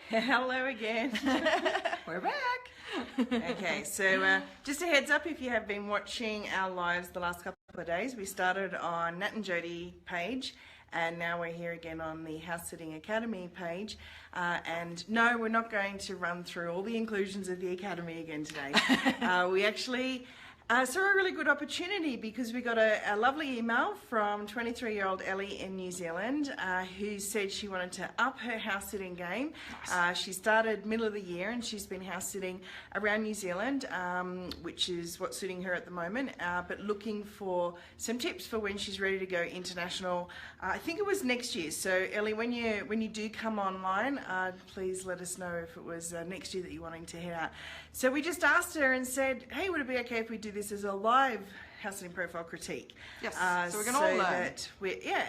Hello again. We're back. Okay, so just a heads up, if you have been watching our lives the last couple of days, we started on Nat and Jody page, and now we're here again on the House Sitting Academy page. And no, we're not going to run through all the inclusions of the Academy again today. We actually saw a really good opportunity because we got a lovely email from 23-year-old Ellie in New Zealand who said she wanted to up her house sitting game. She started middle of the year and she's been house sitting around New Zealand, which is what's suiting her at the moment, but looking for some tips for when she's ready to go international. I think it was next year. So Ellie, when you do come online, please let us know if it was next year that you're wanting to head out. So we just asked her and said, hey, would it be okay if we do this as a live house sitting profile critique? Yes, so we can all learn. That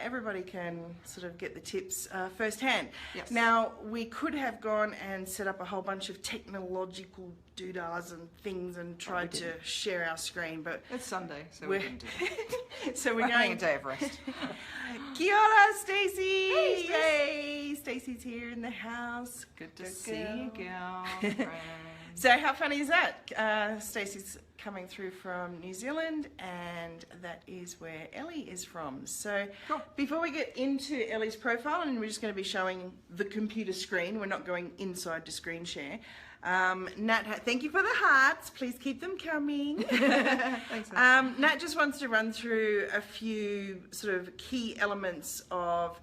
everybody can sort of get the tips firsthand. Yes. Now, we could have gone and set up a whole bunch of technological doodahs and things and tried to share our screen, but it's Sunday, so we didn't do it. So we're going a day of rest. Kia ora, Stacey! Hey, Stacey. Yay! Stacey's here in the house. Good to see you, girl. So how funny is that? Stacey's coming through from New Zealand, and that is where Ellie is from. So cool. Before we get into Ellie's profile, and we're just going to be showing the computer screen, we're not going inside to screen share. Nat, thank you for the hearts. Please keep them coming. Thanks. Nat just wants to run through a few sort of key elements of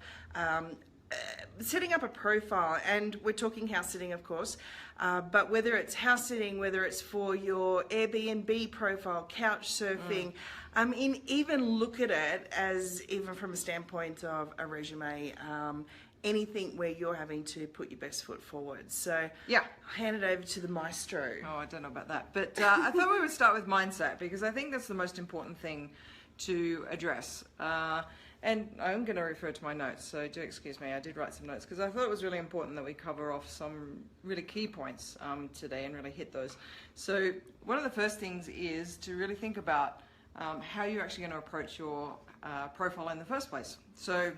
setting up a profile, and we're talking house sitting, of course, but whether it's house sitting, whether it's for your Airbnb profile, couch surfing, even look at it as even from a standpoint of a resume, anything where you're having to put your best foot forward. So yeah, I'll hand it over to the maestro. Oh, I don't know about that, but I thought we would start with mindset, because I think that's the most important thing to address. And I'm going to refer to my notes, so do excuse me, I did write some notes because I thought it was really important that we cover off some really key points today and really hit those. So one of the first things is to really think about how you're actually going to approach your profile in the first place. So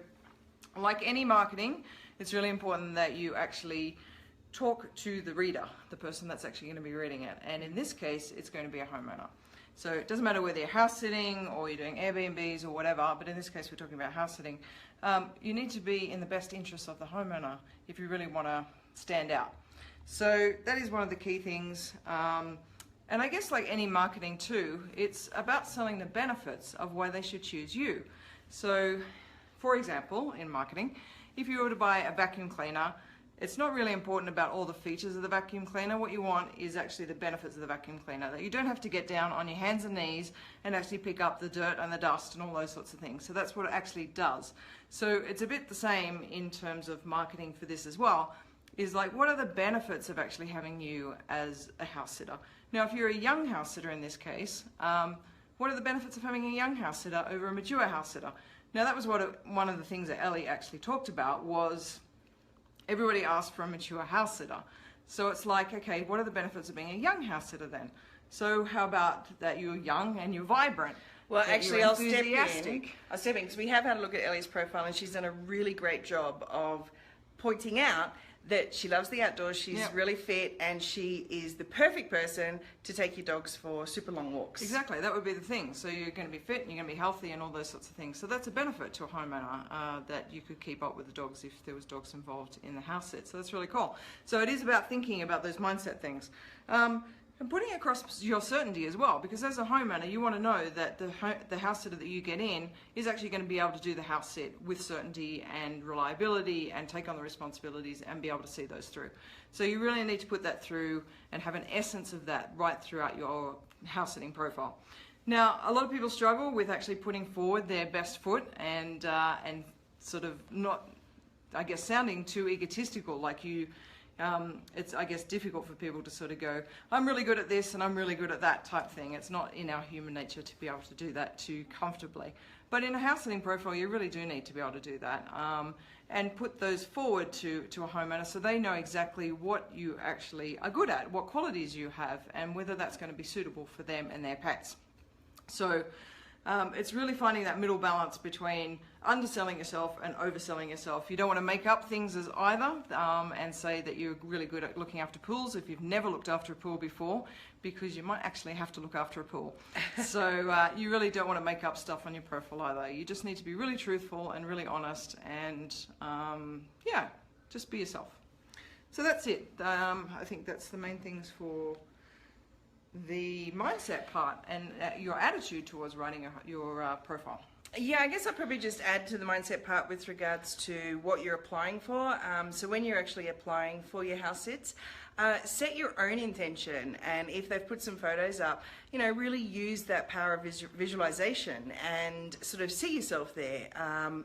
like any marketing, it's really important that you actually talk to the reader, the person that's actually going to be reading it. And in this case, it's going to be a homeowner. So it doesn't matter whether you're house sitting or you're doing Airbnbs or whatever, but in this case we're talking about house sitting. You need to be in the best interest of the homeowner if you really want to stand out. So that is one of the key things. And I guess like any marketing too, it's about selling the benefits of why they should choose you. So for example, in marketing, if you were to buy a vacuum cleaner, it's not really important about all the features of the vacuum cleaner. What you want is actually the benefits of the vacuum cleaner, that you don't have to get down on your hands and knees and actually pick up the dirt and the dust and all those sorts of things. So that's what it actually does. So it's a bit the same in terms of marketing for this as well, is like, what are the benefits of actually having you as a house sitter? Now, if you're a young house sitter in this case, what are the benefits of having a young house sitter over a mature house sitter? Now, that was one of the things that Ellie actually talked about was everybody asked for a mature house sitter. So it's like, okay, what are the benefits of being a young house sitter then? So how about that you're young and you're vibrant? Well, actually, I'll step in because we have had a look at Ellie's profile, and she's done a really great job of pointing out that she loves the outdoors, she's really fit, and she is the perfect person to take your dogs for super long walks. Exactly, that would be the thing. So you're going to be fit and you're going to be healthy and all those sorts of things. So that's a benefit to a homeowner, that you could keep up with the dogs if there was dogs involved in the house sit. So that's really cool. So it is about thinking about those mindset things. And putting across your certainty as well, because as a homeowner, you want to know that the house sitter that you get in is actually going to be able to do the house sit with certainty and reliability and take on the responsibilities and be able to see those through. So you really need to put that through and have an essence of that right throughout your house sitting profile. Now, a lot of people struggle with actually putting forward their best foot and sort of not, I guess, sounding too egotistical, like you. It's, I guess, difficult for people to sort of go, I'm really good at this and I'm really good at that type thing. It's not in our human nature to be able to do that too comfortably. But in a house sitting profile, you really do need to be able to do that and put those forward to a homeowner so they know exactly what you actually are good at, what qualities you have, and whether that's going to be suitable for them and their pets. So it's really finding that middle balance between underselling yourself and overselling yourself. You don't want to make up things as either and say that you're really good at looking after pools if you've never looked after a pool before, because you might actually have to look after a pool. So you really don't want to make up stuff on your profile either. You just need to be really truthful and really honest, and yeah, just be yourself. So that's it. I think that's the main things for the mindset part and your attitude towards writing your profile. Yeah, I guess I'll probably just add to the mindset part with regards to what you're applying for. So when you're actually applying for your house sits, set your own intention, and if they've put some photos up, you know, really use that power of visualization and sort of see yourself there,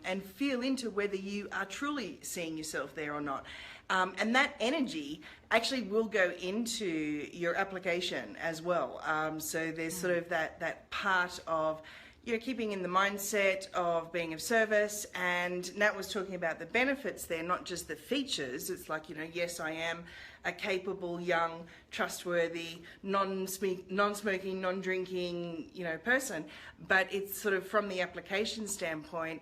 and feel into whether you are truly seeing yourself there or not. And that energy actually will go into your application as well. So there's sort of that part of, you know, keeping in the mindset of being of service, and Nat was talking about the benefits there, not just the features. It's like, you know, yes, I am a capable, young, trustworthy, non-smoking, non-drinking, you know, person, but it's sort of from the application standpoint.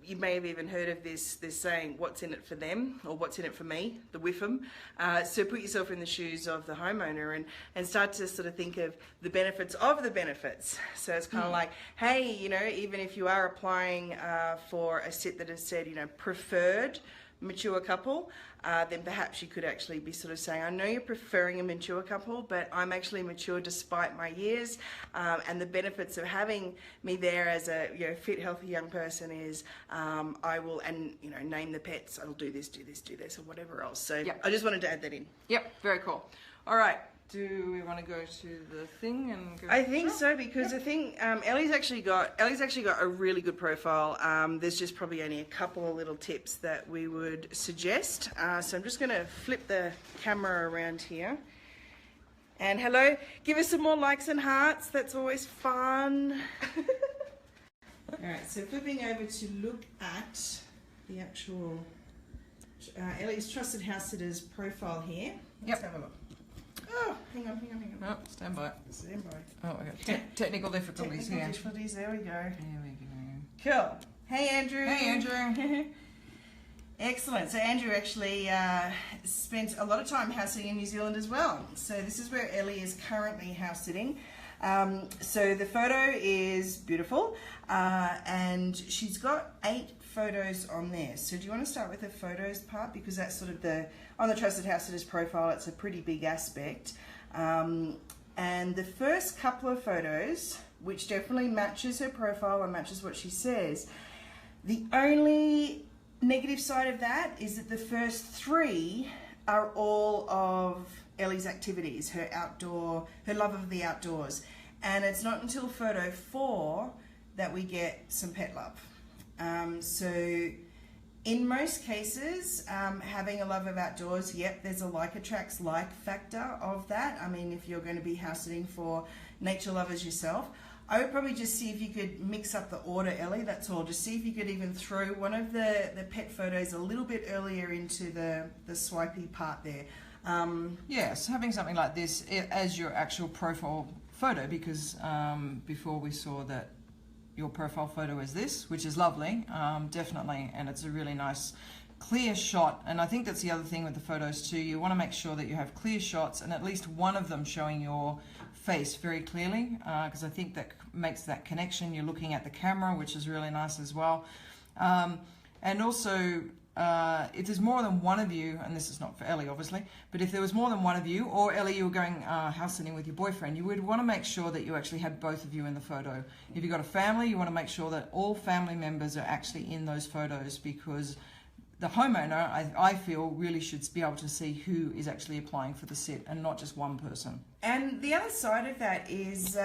You may have even heard of this saying, what's in it for them, or what's in it for me, the WIFM. So put yourself in the shoes of the homeowner and start to sort of think of the benefits of the benefits. So it's kind of like, hey, you know, even if you are applying for a sit that has said, you know, preferred mature couple, then perhaps you could actually be sort of saying, I know you're preferring a mature couple, but I'm actually mature despite my years, and the benefits of having me there as a, you know, fit, healthy young person is I will, and, you know, name the pets, I'll do this, or whatever else. So yep. I just wanted to add that in. Yep, very cool. All right. Do we want to go to the thing and go? I think so, because I think Ellie's actually got a really good profile. There's just probably only a couple of little tips that we would suggest. So I'm just going to flip the camera around here. And hello, give us some more likes and hearts. That's always fun. All right, so flipping over to look at the actual Ellie's Trusted House Sitters profile here. Let's have a look. Oh, hang on. Oh, stand by. Oh, we got technical difficulties here. There we go. There we go. Cool. Hey, Andrew. Hey, Andrew. Excellent. So Andrew actually spent a lot of time house sitting in New Zealand as well. So this is where Ellie is currently house sitting. So the photo is beautiful, and she's got 8 photos on there. So do you want to start with the photos part, because that's sort of on the Trusted House Sitters profile, it's a pretty big aspect. And the first couple of photos, which definitely matches her profile and matches what she says, the only negative side of that is that the first 3 are all of Ellie's activities, her love of the outdoors. And it's not until photo 4 that we get some pet love. So in most cases, having a love of outdoors, yep, there's a like attracts like factor of that. I mean, if you're going to be house sitting for nature lovers yourself, I would probably just see if you could mix up the order, Ellie, that's all. Just see if you could even throw one of the pet photos a little bit earlier into the swipey part there. Yes, having something like this as your actual profile photo, because before we saw that your profile photo is this, which is lovely, definitely, and it's a really nice clear shot. And I think that's the other thing with the photos too, you want to make sure that you have clear shots and at least one of them showing your face very clearly, because I think that makes that connection. You're looking at the camera, which is really nice as well. And also, if there's more than one of you, and this is not for Ellie obviously, but if there was more than one of you, or Ellie, you were going house sitting with your boyfriend, you would want to make sure that you actually had both of you in the photo. If you've got a family, you want to make sure that all family members are actually in those photos, because the homeowner, I feel, really should be able to see who is actually applying for the sit and not just one person. And the other side of that is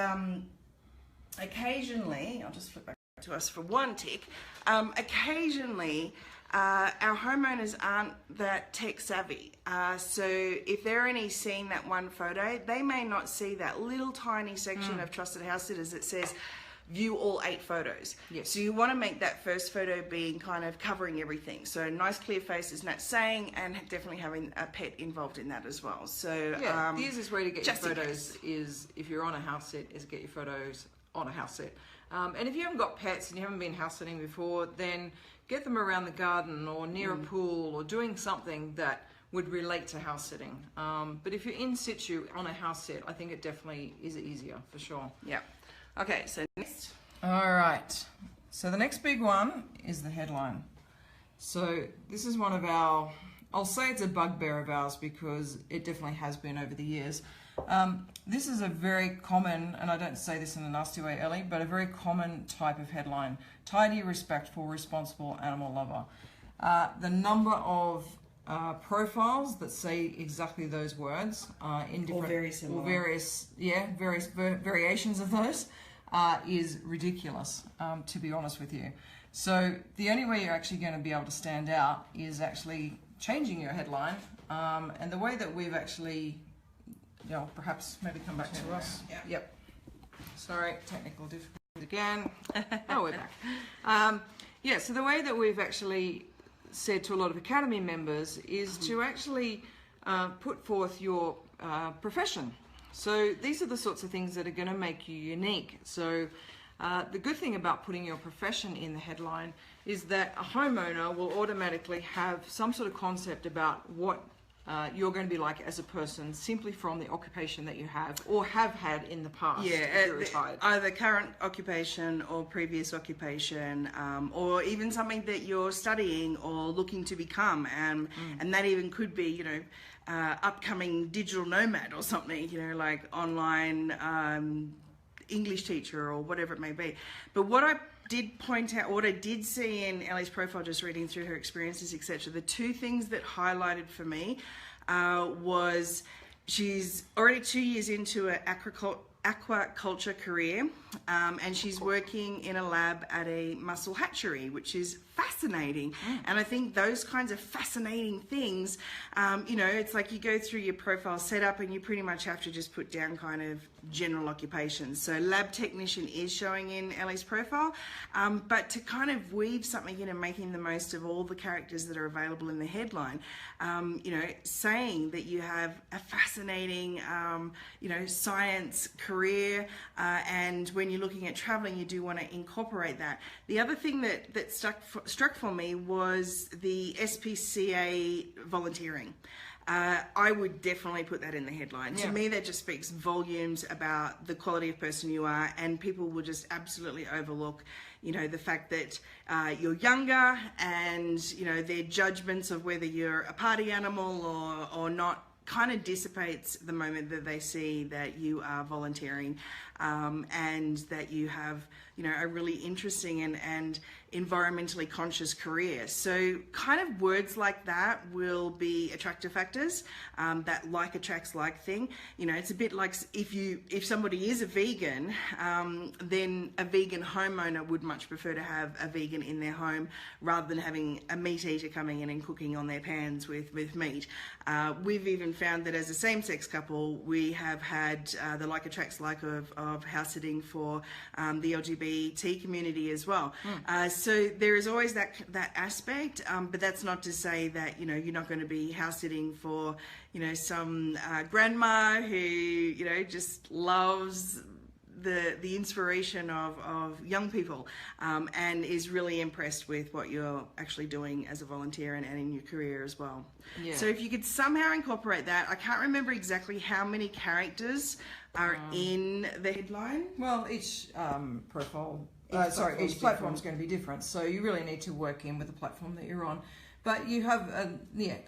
occasionally, I'll just flip back to us for one tick, occasionally our homeowners aren't that tech savvy. So if they're only seeing that one photo, they may not see that little tiny section of Trusted House Sitters that says view all 8 photos. Yes. So you want to make that first photo being kind of covering everything. So nice clear face, as Nat's saying, and definitely having a pet involved in that as well. So yeah, the easiest way to get your photos is, if you're on a house sit, is get your photos on a house sit. And if you haven't got pets and you haven't been house sitting before, then get them around the garden or near a pool or doing something that would relate to house sitting. But if you're in situ on a house sit, I think it definitely is easier for sure. Yeah. Okay, so next. All right. So the next big one is the headline. So this is one of our, I'll say it's a bugbear of ours because it definitely has been over the years. This is a very common, and I don't say this in a nasty way, Ellie, but a very common type of headline. Tidy, respectful, responsible animal lover. The number of profiles that say exactly those words in different, or very similar, or various variations of those is ridiculous, to be honest with you. So the only way you're actually going to be able to stand out is actually changing your headline, and the way that we've actually, you know, perhaps maybe come back to us. Yeah. Yep. Sorry, technical difficulties again. Oh, we're back. Yeah, so the way that we've actually said to a lot of Academy members is to actually put forth your profession. So these are the sorts of things that are going to make you unique. So the good thing about putting your profession in the headline is that a homeowner will automatically have some sort of concept about what you're going to be like as a person simply from the occupation that you have or have had in the past. Yeah, if you're retired. Either current occupation or previous occupation, or even something that you're studying or looking to become, and that even could be, you know, upcoming digital nomad or something, you know, like online English teacher or whatever it may be. But what I did point out, what I did see in Ellie's profile, just reading through her experiences, etc., the two things that highlighted for me was she's already 2 years into an aquaculture career, and she's working in a lab at a mussel hatchery, which is fascinating. And I think those kinds of fascinating things, you know, it's like you go through your profile setup and you pretty much have to just put down kind of general occupations. So lab technician is showing in Ellie's profile, but to kind of weave something in and making the most of all the characters that are available in the headline, you know, saying that you have a fascinating, you know, science career, and when you're looking at traveling, you do want to incorporate that. The other thing that struck for me was the SPCA volunteering. I would definitely put that in the headline. Yeah. To me, that just speaks volumes about the quality of person you are, and people will just absolutely overlook, you know, the fact that you're younger, and, you know, their judgments of whether you're a party animal or not kind of dissipates the moment that they see that you are volunteering, and that you have, you know, a really interesting and environmentally conscious career. So kind of words like that will be attractor factors, that like attracts like thing. You know, it's a bit like if somebody is a vegan, then a vegan homeowner would much prefer to have a vegan in their home rather than having a meat eater coming in and cooking on their pans with meat. We've even found that as a same-sex couple, we have had the like attracts like of house sitting for the LGBT community as well. So there is always that aspect, but that's not to say that, you know, you're not going to be house sitting for, you know, some grandma who, you know, just loves the inspiration of young people, and is really impressed with what you're actually doing as a volunteer and in your career as well. Yeah. So if you could somehow incorporate that, I can't remember exactly how many characters are in the headline. Well, each profile, each platform's platform is going to be different, so you really need to work in with the platform that you're on. But you have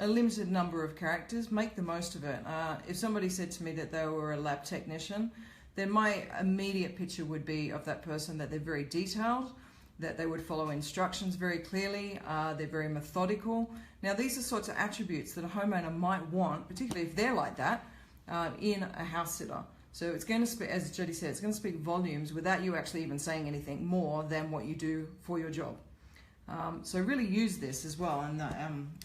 a limited number of characters. Make the most of it. If somebody said to me that they were a lab technician, then my immediate picture would be of that person that they're very detailed, that they would follow instructions very clearly, they're very methodical. Now, these are sorts of attributes that a homeowner might want, particularly if they're like that, in a house sitter. So it's going to speak, as Jody said, it's going to speak volumes without you actually even saying anything more than what you do for your job. So really use this as well, and the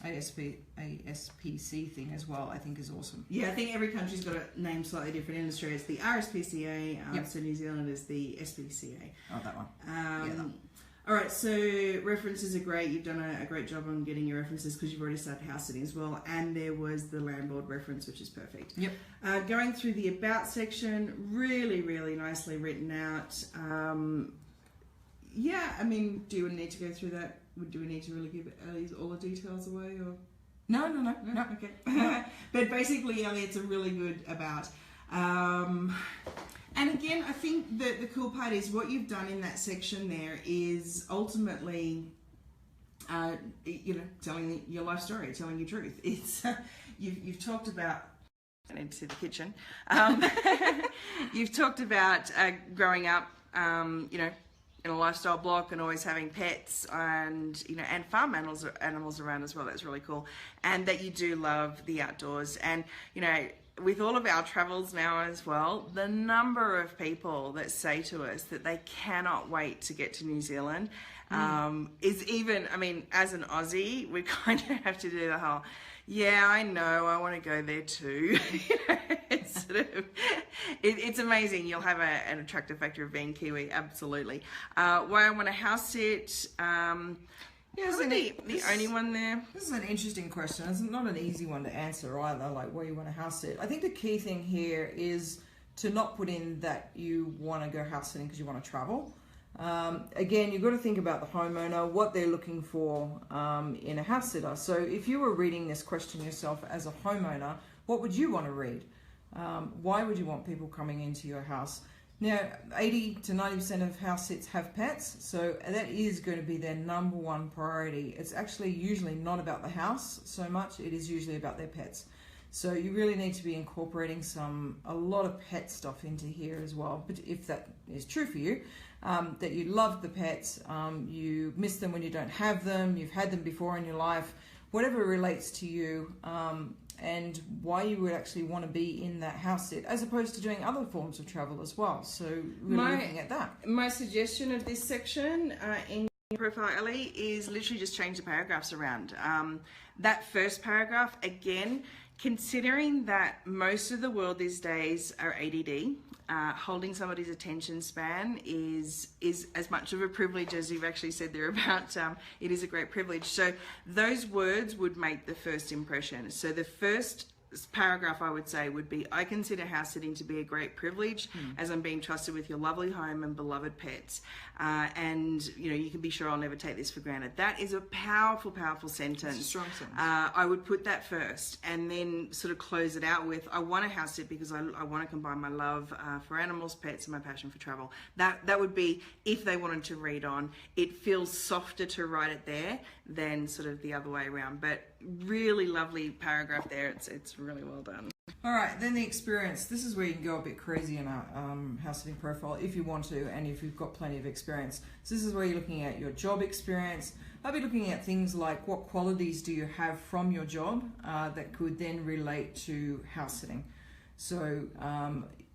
ASPC thing as well, I think is awesome. Yeah, I think every country's got a name slightly different. In Australia, it's the RSPCA, Yep. so New Zealand is the SPCA. Oh, that one. Yeah, All right, so references are great. You've done a great job on getting your references because you've already started house sitting as well. And there was the landlord reference, which is perfect. Yep. Going through the about section, really, really nicely written out. Yeah, I mean, do you need to go through that? Do we need to really give all the details away? Or No. Okay. But basically, Elliot's a really good about. And again, I think that the cool part is what you've done in that section there is ultimately, telling your life story, telling your truth. It's you've talked about. I need to see the kitchen. You've talked about growing up, in a lifestyle block and always having pets and and farm animals around as well. That's really cool, and that you do love the outdoors. And with all of our travels now as well, the number of people that say to us that they cannot wait to get to New Zealand is even, I mean, as an Aussie, we kind of have to do the whole, yeah, I know, I want to go there too. It's sort of, it's amazing. You'll have an attractive factor of being Kiwi, absolutely. Why I want to house sit, yeah, the only one there. This is an interesting question. It's not an easy one to answer either, like where you want to house sit. I think the key thing here is to not put in that you want to go house sitting because you want to travel. Again, you've got to think about the homeowner, what they're looking for in a house sitter. So if you were reading this question yourself as a homeowner, what would you want to read? Why would you want people coming into your house? Now, 80 to 90% of house sits have pets, so that is going to be their number one priority. It's actually usually not about the house so much, it is usually about their pets. So you really need to be incorporating a lot of pet stuff into here as well. But if that is true for you, that you love the pets, you miss them when you don't have them, you've had them before in your life, whatever relates to you, and why you would actually want to be in that house sit as opposed to doing other forms of travel as well. So really looking at that. My suggestion of this section in your profile, Ellie, is literally just change the paragraphs around. That first paragraph, again, considering that most of the world these days are ADD, holding somebody's attention span is as much of a privilege as you've actually said there about it is a great privilege. So those words would make the first impression. So the first paragraph I would say would be, I consider house sitting to be a great privilege as I'm being trusted with your lovely home and beloved pets, and you can be sure I'll never take this for granted. That is a powerful sentence. It's a strong sentence. I would put that first and then sort of close it out with, I want to house sit because I want to combine my love for animals, pets, and my passion for travel. That would be, if they wanted to read on, it feels softer to write it there than sort of the other way around. But really lovely paragraph there. It's really well done. All right, then the experience. This is where you can go a bit crazy in a house sitting profile if you want to, and if you've got plenty of experience. So this is where you're looking at your job experience. I'll be looking at things like what qualities do you have from your job that could then relate to house sitting. So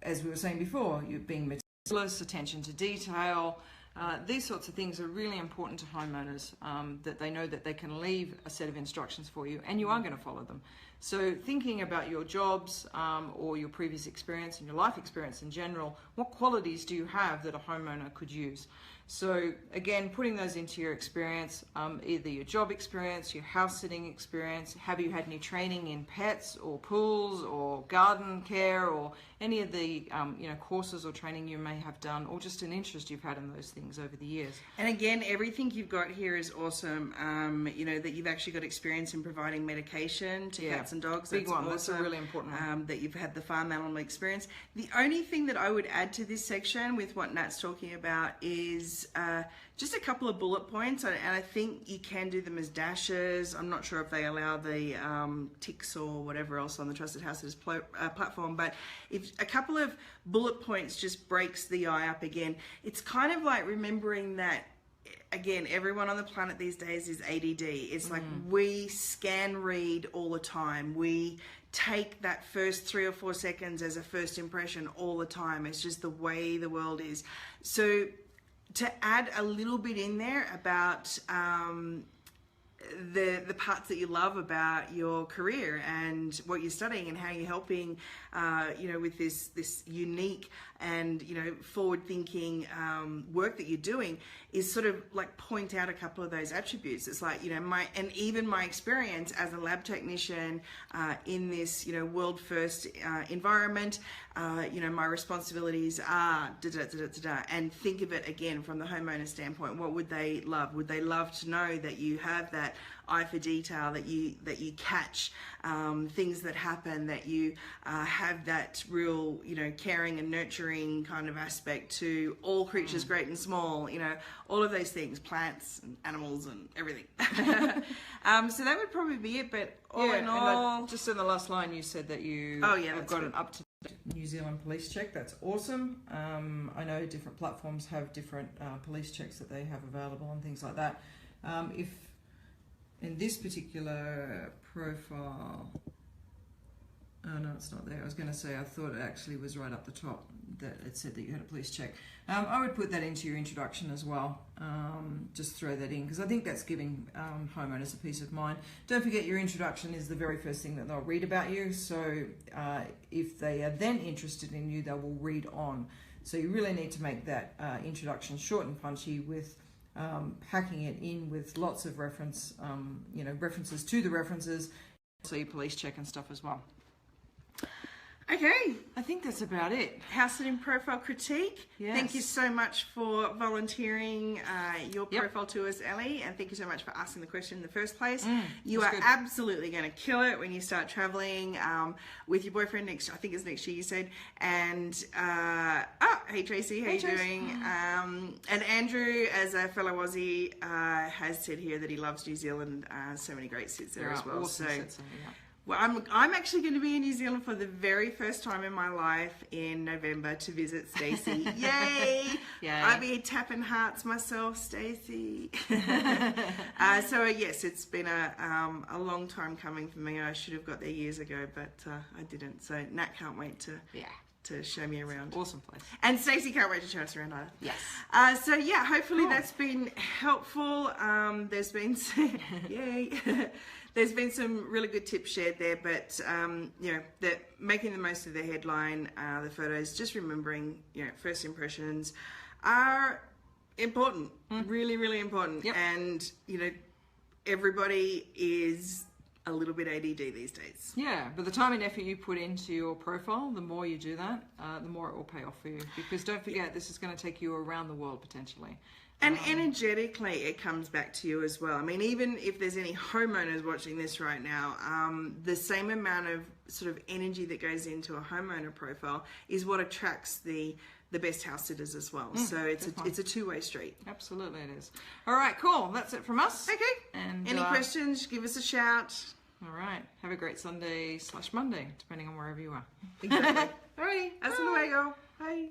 as we were saying before, you're being meticulous, attention to detail. These sorts of things are really important to homeowners, that they know that they can leave a set of instructions for you and you are going to follow them. So thinking about your jobs or your previous experience and your life experience in general, what qualities do you have that a homeowner could use? So again, putting those into your experience, either your job experience, your house sitting experience, have you had any training in pets or pools or garden care or any of the courses or training you may have done, or just an interest you've had in those things over the years. And again, everything you've got here is awesome. That you've actually got experience in providing medication to cats and dogs. Big one. Awesome. That's a really important one. That you've had the farm animal experience. The only thing that I would add to this section with what Nat's talking about is just a couple of bullet points, and I think you can do them as dashes. I'm not sure if they allow the ticks or whatever else on the Trusted Houses platform, but if a couple of bullet points just breaks the eye up again. It's kind of like remembering that, again, everyone on the planet these days is ADD. It's like we scan read all the time. We take that first 3 or 4 seconds as a first impression all the time. It's just the way the world is. So to add a little bit in there about the parts that you love about your career and what you're studying and how you're helping, with this unique and, forward-thinking work that you're doing, is sort of like point out a couple of those attributes. It's like, even my experience as a lab technician in this, world first environment, my responsibilities are and think of it again from the homeowner standpoint. What would they love? Would they love to know that you have that eye for detail, that you catch things that happen, that you have that real, caring and nurturing kind of aspect to all creatures, great and small, all of those things, plants and animals and everything. So that would probably be it, but all in all... just in the last line you said that you have got an up-to-date New Zealand police check. That's awesome. I know different platforms have different police checks that they have available and things like that. If in this particular profile, oh no, it's not there. I was going to say, I thought it actually was right up the top that it said that you had a police check. I would put that into your introduction as well. Just throw that in, because I think that's giving homeowners a peace of mind. Don't forget, your introduction is the very first thing that they'll read about you. So if they are then interested in you, they will read on. So you really need to make that introduction short and punchy, with packing it in with lots of references to the references, so your police check and stuff as well. Okay, I think that's about it. House sitting profile critique. Yes. Thank you so much for volunteering your profile to us, Ellie, and thank you so much for asking the question in the first place. You are absolutely going to kill it when you start traveling with your boyfriend next year. I think it's next year, you said. And hey Tracy, how you doing? And Andrew, as a fellow Aussie, has said here that he loves New Zealand. So many great sits there as well. Awesome sits, well, I'm actually going to be in New Zealand for the very first time in my life in November to visit Stacey. Yay! Yay! I'll be tapping hearts myself, Stacey. So yes, it's been a long time coming for me. I should have got there years ago, but I didn't. So Nat can't wait to show me around. Awesome place. And Stacey can't wait to show us around either. Yes. So yeah, hopefully that's been helpful. There's been yay. There's been some really good tips shared there, but that making the most of the headline, the photos, just remembering, first impressions are important, really, really important. Yep. And everybody is a little bit ADD these days. Yeah, but the time and effort you put into your profile, the more you do that, the more it will pay off for you. Because don't forget, this is going to take you around the world potentially. And energetically, it comes back to you as well. I mean, even if there's any homeowners watching this right now, the same amount of sort of energy that goes into a homeowner profile is what attracts the best house sitters as well. So it's a two-way street. Absolutely it is. All right, cool. That's it from us. Okay. And any questions, give us a shout. All right. Have a great Sunday/Monday, depending on wherever you are. Exactly. All righty. Hasta luego. Bye.